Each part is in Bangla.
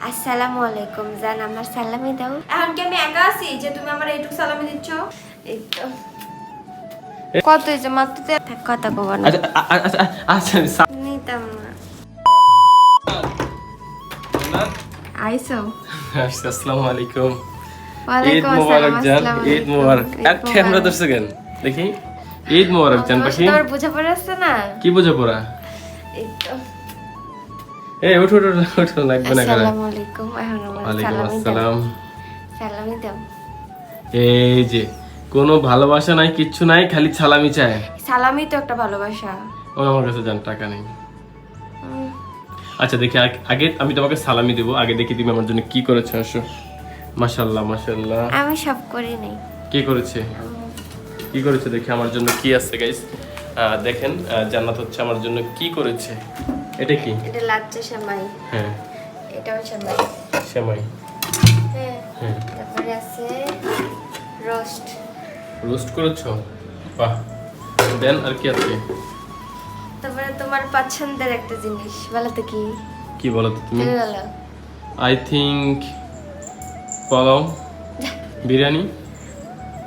আসসালামু আলাইকুম জান, আমার সালামি দাও। এখন কি আমি একা আছি যে তুমি আমার এইটুকু সালামি দিচ্ছ? এই তো কত হয়েছে মাত্র থাক, কথা কব না। আচ্ছা নিতাম না। আইসো আসসালামু আলাইকুম। ঈদ ওয়ালাইকুম মোবারক আসসালাম। জান, আসসালামু ঈদ আলাইকুম। মোবারক। আর ঈদ ক্যামেরা মোবারক। ধরছে কেন দেখি? ঈদ মোবারক জান পাখি। তোমার বুঝা পড়ে আসছে না? কি বুঝে পড়া? এই তো এই ওঠো ওঠো ওঠো, লাগবে না করে। আসসালামু আলাইকুম। এখন আমার ওয়ালাইকুম সালামি দাও। আসসালাম। সালামি দাও। এই যে কোনো ভালোবাসা নাই, কিচ্ছু নাই, খালি সালামি চায়। সালামি তো একটা ভালোবাসা। ও আমার কাছে জান টাকা নেই। আচ্ছা দেখি আগে আমি তোমাকে সালামি দেবো, আগে দেখি তুমি আমার জন্য কি করেছো। আসো। মাশাআল্লাহ মাশাআল্লাহ। আমি সব করি নাই। কি করেছে? কি করেছে দেখি আমার জন্য কি আছে গাইস। দেখেন জান্নাত হচ্ছে আমার জন্য কি করেছে। এটা কি? এটা লাচ্চা সেমাই। হ্যাঁ এটাও সেমাই। সেমাই। হ্যাঁ। হ্যাঁ তারপরে আছে রোস্ট। রোস্ট করেছো? বাহ। দেন আর কি আছে? তারপরে তোমার পছন্দের একটা জিনিস বলো তো কি? কি বলো তো তুমি? তুমি বলো। I think pulao, biryani.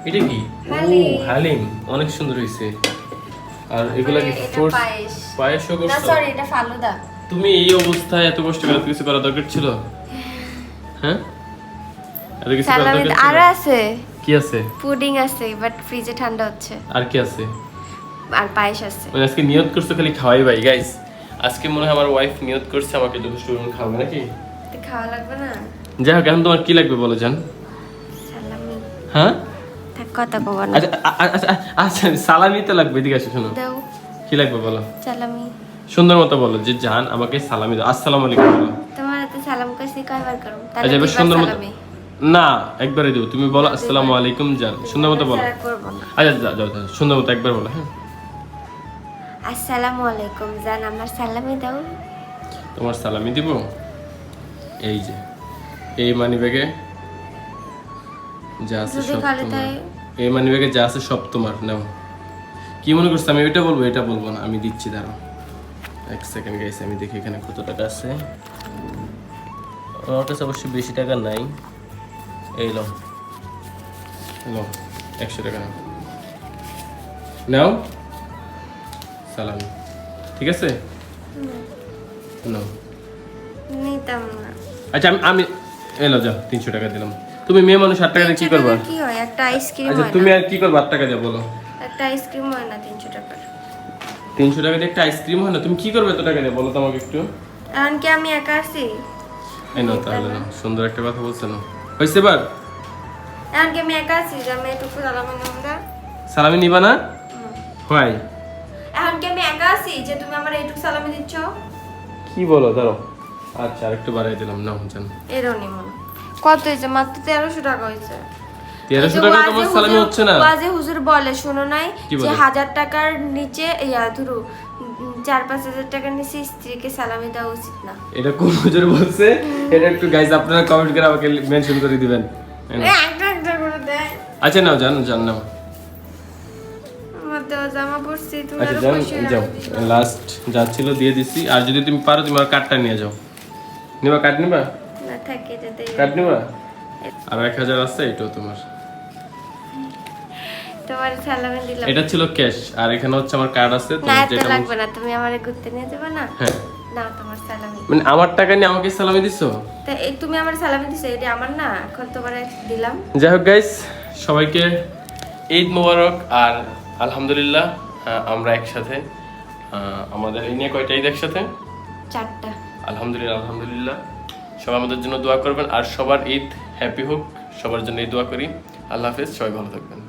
এটা কি? ও হালিম। হালিম, অনেক সুন্দর হয়েছে। আর এগুলা কি এটা ফ্রুটস? পায়েস। পায়েসও না করছো? সরি, এটা ফালুদা। তুমি এই অবস্থায় এত কষ্ট করে এত কিছু করা দরকার ছিল? হ্যাঁ, এত কিছু করা সালামি দরকার আর ছিল? আছে, কি আছে? পুডিং আছে বাট ফ্রিজে ঠান্ডা হচ্ছে। আর কি আছে? আর পায়েস আছে। মানে আজকে নিয়ত করছো খালি খাওয়াই ভাই গাইস। আজকে মনে হয় আমার ওয়াইফ নিয়ত করছে আমাকে যথেষ্ট পরিমাণ খাওয়াবে নাকি? তো খাওয়া লাগবে না? যাই হোক, এখন তোমার কি লাগবে বলো জান? সালামি। হ্যাঁ থাক, কথা কব না। আচ্ছা সালামি তো লাগবে, এদিকে আসো শোনো। দাও কি লাগবে বলো? সালামি। সুন্দর মতো বলো যে জান আমাকে সালামি দাও, আসসালামু আলাইকুম বলো। তোমার হাতে সালাম কাছে কয়বার করব? আচ্ছা তাহলে এবার দুইবার সুন্দর মতো। সালামি। না একবারে দিও, তুমি বলো আসসালামু আলাইকুম জান, সুন্দর মতো বলো। ছাড়া করব না। আচ্ছা যাও যাও যাও, সুন্দর মতো একবার বলো। হ্যাঁ, আসসালামু আলাইকুম জান, আমার সালামি দাও। তোমার সালামি দিব। এই যে এই মানি ব্যাগে যা আছে যদি সব খালি তোমার। তাই। এই মানি ব্যাগে যা আছে সব তোমার, নাও। কি মনে করছো আমি এটা বলবো? এটা বলবো না, আমি দিচ্ছি, দাঁড়াও এক সেকেন্ড গাইস, আমি দেখি এখানে কত টাকা আছে। আমার কাছে অবশ্যই বেশি টাকা নাই। এই লো লো, 100 টাকা নাও, নাও সালামি, ঠিক আছে নাও। নিতাম না। আচ্ছা আমি এলো যাও, 300 টাকা দিলাম। তুমি মেয়ে মানুষ 8 টাকা দিয়ে কি 300 করবা? টাকা কি হয়? একটা আইসক্রিম আচ্ছা হয় তুমি না? আর কি করবা 8 টাকা দিয়ে বলো? একটা আইসক্রিম হয় না 300 টাকার? 300 টাকা দিয়ে একটা আইসক্রিম হয় না? তুমি কি করবে এত টাকা দিয়ে বলো তো আমাকে একটু। এখন কি আমি একা আছি? এই নাও তাহলে, নাও। সুন্দর একটা কথা বলছো না, হইছে এবার? এখন কি আমি একা আছি যে আমি এটুকু সালামি নেব না? সালামি নিবা না? হয় এখন কি আমি একা আছি যে তুমি আমার এইটুকু সালামি দিচ্ছ? কি বলো, দাঁড়াও। আচ্ছা আরেকটু বাড়াই দিলাম, নাও জান। এরও নিব না। কত হয়েছে? মাত্র 1300 টাকা হয়েছে। 1300 টাকা তোমার সালামি হচ্ছে না? বাজে হুজুর বলে শোনো নাই কি যে বলে? 1000 টাকার নিচে ধরো 4-5 হাজার টাকার নিচে স্ত্রীকে সালামি দেওয়া উচিত না। এটা কোন হুজুর বলছে? এটা একটু গাইস আপনারা কমেন্ট করে আমাকে মেনশন করে দিবেন। একটা একটা করে দেয়। আচ্ছা নাও জান, জান নাও। আমার দেওয়া জামা পরছি তুমি আচ্ছা আরো জান, পয়সা যাও, লাস্ট যা ছিল দিয়ে দিছি। আর যদি তুমি পারো তুমি আমার কার্ডটা নিয়ে যাও। নিবা কার্ড? নিবা না থাকে যেতে। কার্ড? নিবা? আর 1000 আছে, এটাও তোমার। তোমার সালামি দিলাম। এটা ছিল ক্যাশ, আর এখানে হচ্ছে আমার কার্ড আছে। না তোমার এত যেটা লাগবে না, তুমি আমারে ঘুরতে নিয়ে যাবে না? হ্যাঁ, না তোমার সালামি। মানে আমার টাকা নিয়ে আমাকে সালামি দিছো? তা এই তুমি আমার সালামি দিছো, এটা আমার না, এখন তোমারে দিলাম। যাই হোক গাইস, সবাইকে ঈদ মোবারক। আর আলহামদুলিল্লাহ আমরা একসাথে, আমাদের এই নিয়ে কয়টা ঈদ একসাথে? 4টা। আলহামদুলিল্লাহ আলহামদুলিল্লাহ। সবাই আমাদের জন্য দোয়া করবেন, আর সবার ঈদ হ্যাপি হোক, সবার জন্য এই দোয়া করি। আল্লাহ হাফেজ, সবাই ভালো থাকবেন।